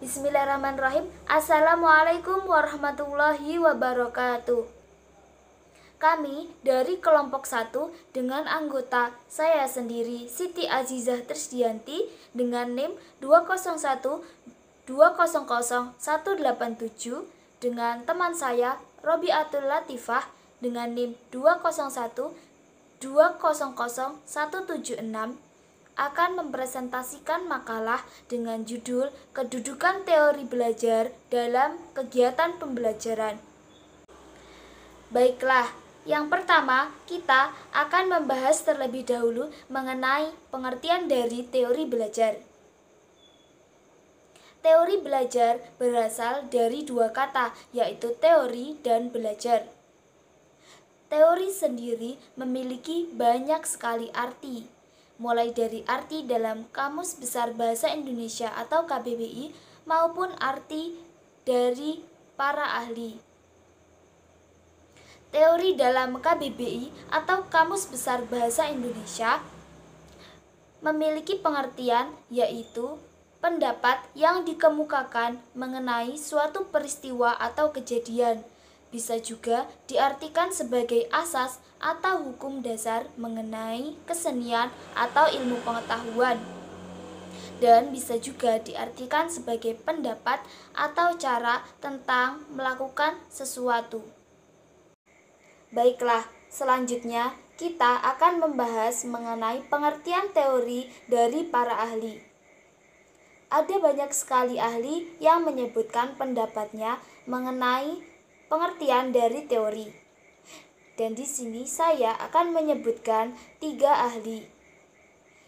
Bismillahirrahmanirrahim. Assalamualaikum warahmatullahi wabarakatuh. Kami dari kelompok 1 dengan anggota saya sendiri Siti Azizah Trisdianti dengan NIM 201200187 dengan teman saya Robiatul Latifah dengan NIM 201200176 akan mempresentasikan makalah dengan judul Kedudukan Teori Belajar dalam Kegiatan Pembelajaran. Baiklah, yang pertama kita akan membahas terlebih dahulu mengenai pengertian dari teori belajar. Teori belajar berasal dari dua kata, yaitu teori dan belajar. Teori sendiri memiliki banyak sekali arti, mulai dari arti dalam Kamus Besar Bahasa Indonesia atau KBBI maupun arti dari para ahli. Teori dalam KBBI atau Kamus Besar Bahasa Indonesia memiliki pengertian yaitu pendapat yang dikemukakan mengenai suatu peristiwa atau kejadian. Bisa juga diartikan sebagai asas atau hukum dasar mengenai kesenian atau ilmu pengetahuan. Dan bisa juga diartikan sebagai pendapat atau cara tentang melakukan sesuatu. Baiklah, selanjutnya kita akan membahas mengenai pengertian teori dari para ahli. Ada banyak sekali ahli yang menyebutkan pendapatnya mengenai pengertian dari teori. Dan di sini saya akan menyebutkan 3 ahli.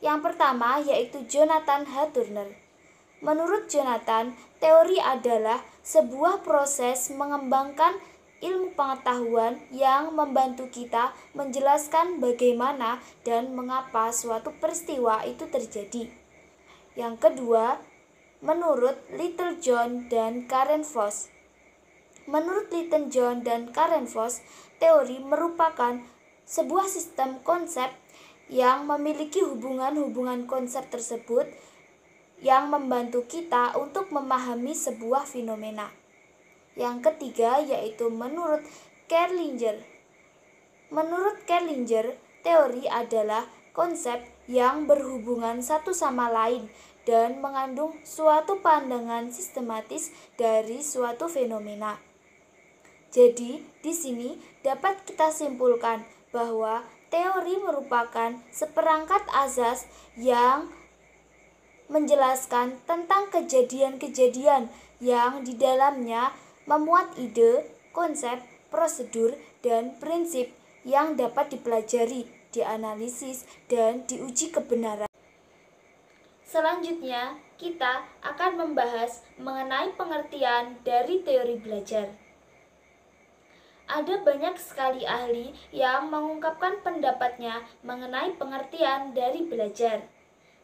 Yang pertama yaitu Jonathan H. Turner. Menurut Jonathan, teori adalah sebuah proses mengembangkan ilmu pengetahuan yang membantu kita menjelaskan bagaimana dan mengapa suatu peristiwa itu terjadi. Yang kedua, menurut Littlejohn dan Karen Foss. Menurut Littlejohn dan Karen Foss, teori merupakan sebuah sistem konsep yang memiliki hubungan-hubungan konsep tersebut yang membantu kita untuk memahami sebuah fenomena. Yang ketiga yaitu menurut Kerlinger. Menurut Kerlinger, teori adalah konsep yang berhubungan satu sama lain dan mengandung suatu pandangan sistematis dari suatu fenomena. Jadi, di sini dapat kita simpulkan bahwa teori merupakan seperangkat azas yang menjelaskan tentang kejadian-kejadian yang di dalamnya memuat ide, konsep, prosedur, dan prinsip yang dapat dipelajari, dianalisis, dan diuji kebenaran. Selanjutnya, kita akan membahas mengenai pengertian dari teori belajar. Ada banyak sekali ahli yang mengungkapkan pendapatnya mengenai pengertian dari belajar.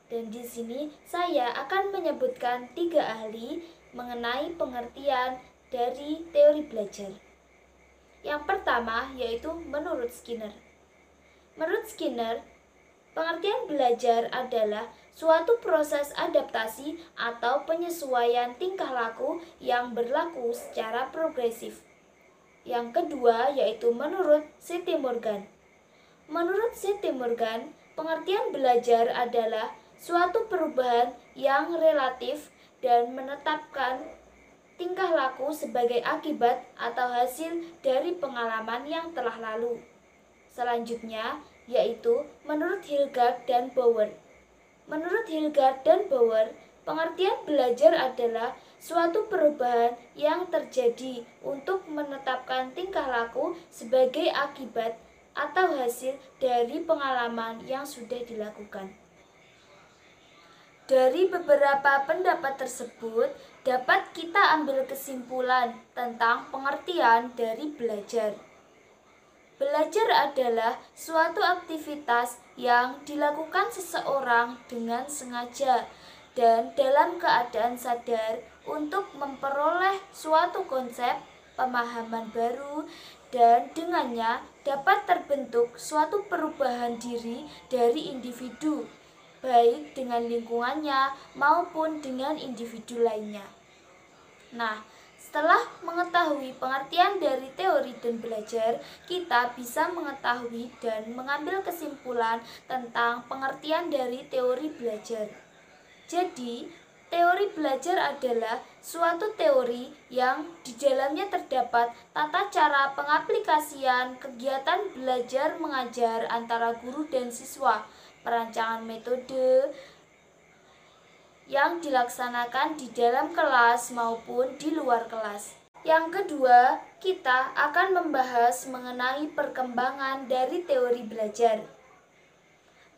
Dan di sini saya akan menyebutkan 3 ahli mengenai pengertian dari teori belajar. Yang pertama yaitu menurut Skinner. Menurut Skinner, pengertian belajar adalah suatu proses adaptasi atau penyesuaian tingkah laku yang berlaku secara progresif. Yang kedua yaitu menurut C.T. Morgan. Menurut C.T. Morgan, pengertian belajar adalah suatu perubahan yang relatif dan menetapkan tingkah laku sebagai akibat atau hasil dari pengalaman yang telah lalu. Selanjutnya yaitu menurut Hilgard dan Bauer. Menurut Hilgard dan Bauer, pengertian belajar adalah suatu perubahan yang terjadi untuk menetapkan tingkah laku sebagai akibat atau hasil dari pengalaman yang sudah dilakukan. Dari beberapa pendapat tersebut, dapat kita ambil kesimpulan tentang pengertian dari belajar. Belajar adalah suatu aktivitas yang dilakukan seseorang dengan sengaja dan dalam keadaan sadar untuk memperoleh suatu konsep, pemahaman baru, dan dengannya dapat terbentuk suatu perubahan diri dari individu, baik dengan lingkungannya maupun dengan individu lainnya. Nah, setelah mengetahui pengertian dari teori dan belajar, kita bisa mengetahui dan mengambil kesimpulan tentang pengertian dari teori belajar. Jadi, teori belajar adalah suatu teori yang di dalamnya terdapat tata cara pengaplikasian kegiatan belajar mengajar antara guru dan siswa, perancangan metode yang dilaksanakan di dalam kelas maupun di luar kelas. Yang kedua, kita akan membahas mengenai perkembangan dari teori belajar.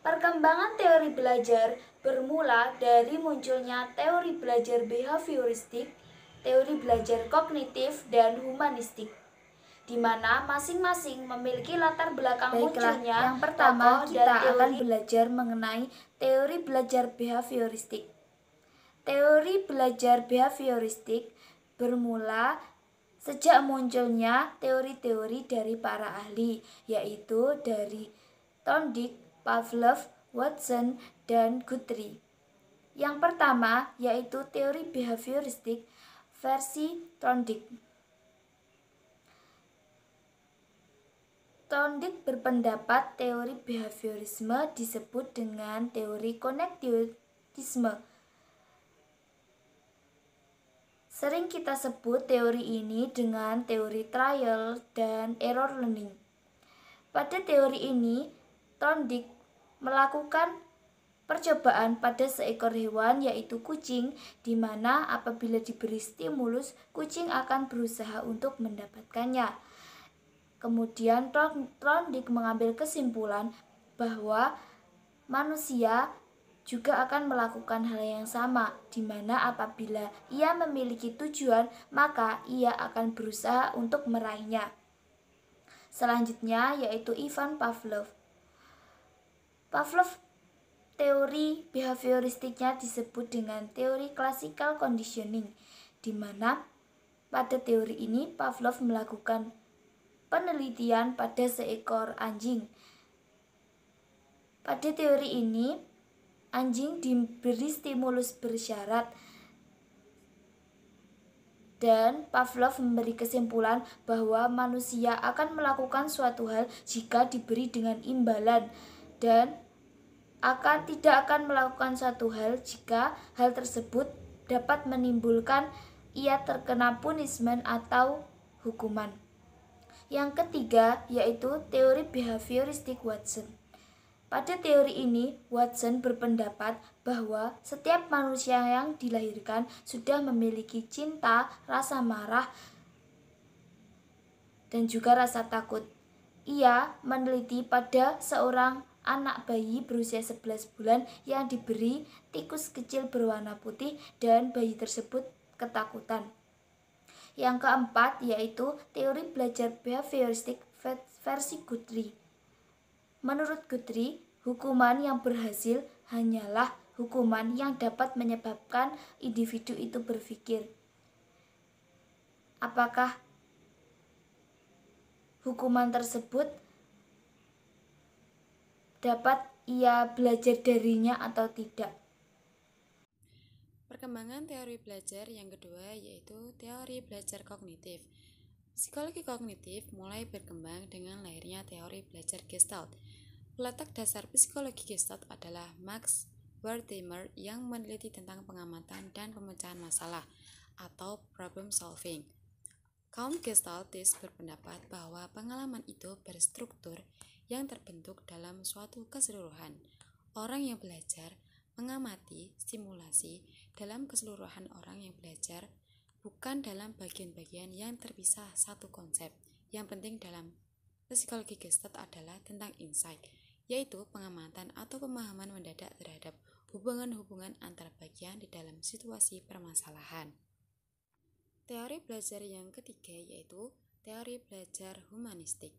Perkembangan teori belajar bermula dari munculnya teori belajar behavioristik, teori belajar kognitif, dan humanistik, di mana masing-masing memiliki latar belakang munculnya. Yang pertama kita akan belajar mengenai teori belajar behavioristik. Teori belajar behavioristik bermula sejak munculnya teori-teori dari para ahli, yaitu dari Thorndike, Pavlov, Watson, dan Guthrie. Yang pertama yaitu teori behavioristik versi Thorndike. Thorndike berpendapat teori behaviorisme disebut dengan teori konektivisme. Sering kita sebut teori ini dengan teori trial dan error learning. Pada teori ini, Thorndike melakukan percobaan pada seekor hewan yaitu kucing, di mana apabila diberi stimulus, kucing akan berusaha untuk mendapatkannya. Kemudian Thorndike mengambil kesimpulan bahwa manusia juga akan melakukan hal yang sama, di mana apabila ia memiliki tujuan, maka ia akan berusaha untuk meraihnya. Selanjutnya yaitu Ivan Pavlov. Teori behavioristiknya disebut dengan teori classical conditioning, di mana pada teori ini Pavlov melakukan penelitian pada seekor anjing. Pada teori ini, anjing diberi stimulus bersyarat dan Pavlov memberi kesimpulan bahwa manusia akan melakukan suatu hal jika diberi dengan imbalan dan tidak akan melakukan suatu hal jika hal tersebut dapat menimbulkan ia terkena punishment atau hukuman. Yang ketiga yaitu teori behavioristik Watson. Pada teori ini, Watson berpendapat bahwa setiap manusia yang dilahirkan sudah memiliki cinta, rasa marah, dan juga rasa takut. Ia meneliti pada seorang anak bayi berusia 11 bulan yang diberi tikus kecil berwarna putih dan bayi tersebut ketakutan. Yang keempat yaitu teori belajar behavioristik versi Guthrie. Menurut Guthrie, hukuman yang berhasil hanyalah hukuman yang dapat menyebabkan individu itu berpikir, apakah hukuman tersebut dapat ia belajar darinya atau tidak. Perkembangan teori belajar yang kedua yaitu teori belajar kognitif. Psikologi kognitif mulai berkembang dengan lahirnya teori belajar Gestalt. Peletak dasar psikologi Gestalt adalah Max Wertheimer yang meneliti tentang pengamatan dan pemecahan masalah atau problem solving. Kaum Gestaltis berpendapat bahwa pengalaman itu berstruktur yang terbentuk dalam suatu keseluruhan. Orang yang belajar mengamati stimulasi dalam keseluruhan orang yang belajar, bukan dalam bagian-bagian yang terpisah satu konsep. Yang penting dalam psikologi Gestalt adalah tentang insight, yaitu pengamatan atau pemahaman mendadak terhadap hubungan-hubungan antar bagian di dalam situasi permasalahan. Teori belajar yang ketiga yaitu teori belajar humanistik.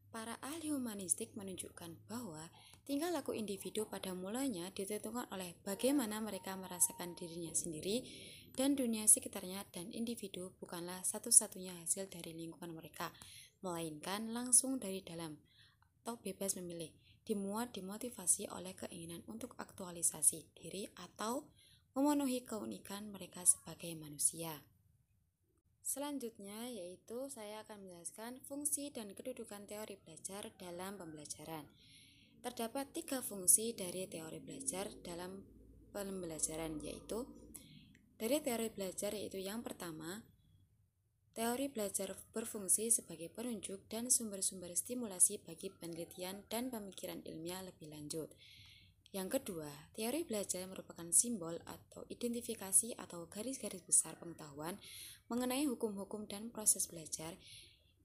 Para ahli humanistik menunjukkan bahwa tingkah laku individu pada mulanya ditentukan oleh bagaimana mereka merasakan dirinya sendiri dan dunia sekitarnya, dan individu bukanlah satu-satunya hasil dari lingkungan mereka, melainkan langsung dari dalam atau bebas memilih, dimotivasi oleh keinginan untuk aktualisasi diri atau memenuhi keunikan mereka sebagai manusia. Selanjutnya yaitu saya akan menjelaskan fungsi dan kedudukan teori belajar dalam pembelajaran. Terdapat 3 fungsi dari teori belajar dalam pembelajaran, yaitu dari teori belajar yaitu yang pertama, teori belajar berfungsi sebagai penunjuk dan sumber-sumber stimulasi bagi penelitian dan pemikiran ilmiah lebih lanjut. Yang kedua, teori belajar merupakan simbol atau identifikasi atau garis-garis besar pengetahuan mengenai hukum-hukum dan proses belajar.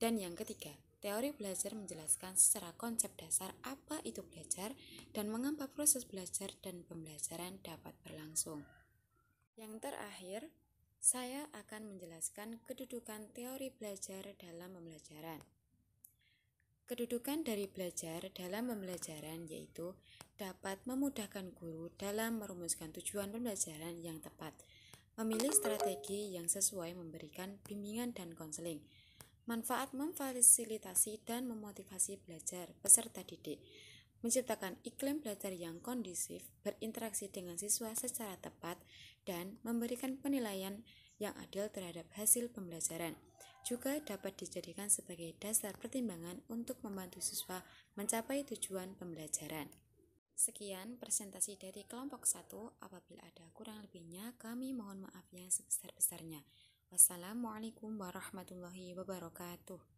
Dan yang ketiga, teori belajar menjelaskan secara konsep dasar apa itu belajar dan mengapa proses belajar dan pembelajaran dapat berlangsung. Yang terakhir, saya akan menjelaskan kedudukan teori belajar dalam pembelajaran. Kedudukan dari belajar dalam pembelajaran yaitu dapat memudahkan guru dalam merumuskan tujuan pembelajaran yang tepat, memilih strategi yang sesuai, memberikan bimbingan dan konseling, manfaat memfasilitasi dan memotivasi belajar peserta didik, menciptakan iklim belajar yang kondusif, berinteraksi dengan siswa secara tepat, dan memberikan penilaian yang adil terhadap hasil pembelajaran. Juga dapat dijadikan sebagai dasar pertimbangan untuk membantu siswa mencapai tujuan pembelajaran. Sekian presentasi dari kelompok 1. Apabila ada kurang lebihnya, kami mohon maaf yang sebesar-besarnya. Wassalamualaikum warahmatullahi wabarakatuh.